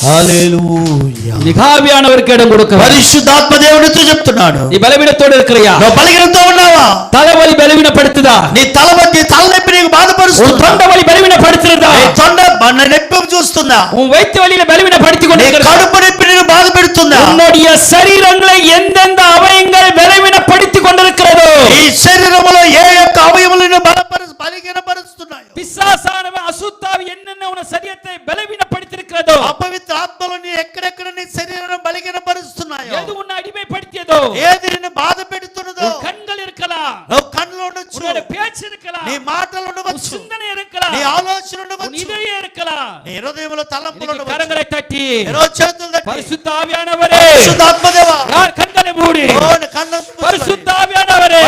హల్లెలూయా. నీకు ఆవియానవరికి ఇடம் కొడుక. పరిశుద్ధాత్మ దేవునితో చెప్తున్నాడు, నీ బలవీనతోడు இருக்கிறியா? నువ్వు బలహీనతో ఉన్నావా? తలవలి బలవీనపడుతుందా? నీ తలనొప్పి నీకు బాధపరుస్తుందా? తొండవలి బలవీనపడుతుందా? నీ తొండ నొప్పి చూస్తుందా? உன் வயிற்று வலியில பலவீனப்படுத்திக் கொண்டிருக்கிறது. கடுப்பு நெப்பி நீ பாதப்படுத்துதா? உன்னுடைய சரீரங்களை எந்தெந்த அவயங்கள் பலவீனப்படுத்திக் கொண்டிருக்கிறதோ, ఈ శరీరములో ఏ యొక్క అవయవములను బలహీనపరుస్తున్నాయో, பிசாசானவன் அசுத்தாவி என்னென்ன உன் శరీరத்தை பலவீனப்படுத்தியிருக்கிறதோ, అపవిత్ర ఆత్మలు నీ ఎక్కడెక్కడ నీ శరీరాన్ని బలహీనపరుస్తున్నాయో, எது உன்னை அடிமைப்படுத்தியதோ, ఏది నిన్ను బాధ పెడుతున్నదో, கண்கள் இருக்கலாம், నువ్వు కన్నులు ఉండొచ్చు, உன்னுடைய பேச்சு இருக்கலாம், నీ మాటలు ఉండవచ్చు, சிந்தனை இருக்கலாம், నీ ఆలోచన ఉండవచ్చు, இதயம் இருக்கலாம். నీ హృదయంలో తలంపులు ఉండవచ్చు. கரங்களை தட்டி ఈరోజు చేతులు తట్టి, பரிசுத்த ஆவியானவரே, పరిశుద్ధాత్మ దేవా, கண்களை மூடி, ఓ నీ కన్నులు మూసుకో. பரிசுத்த ஆவியானவரே,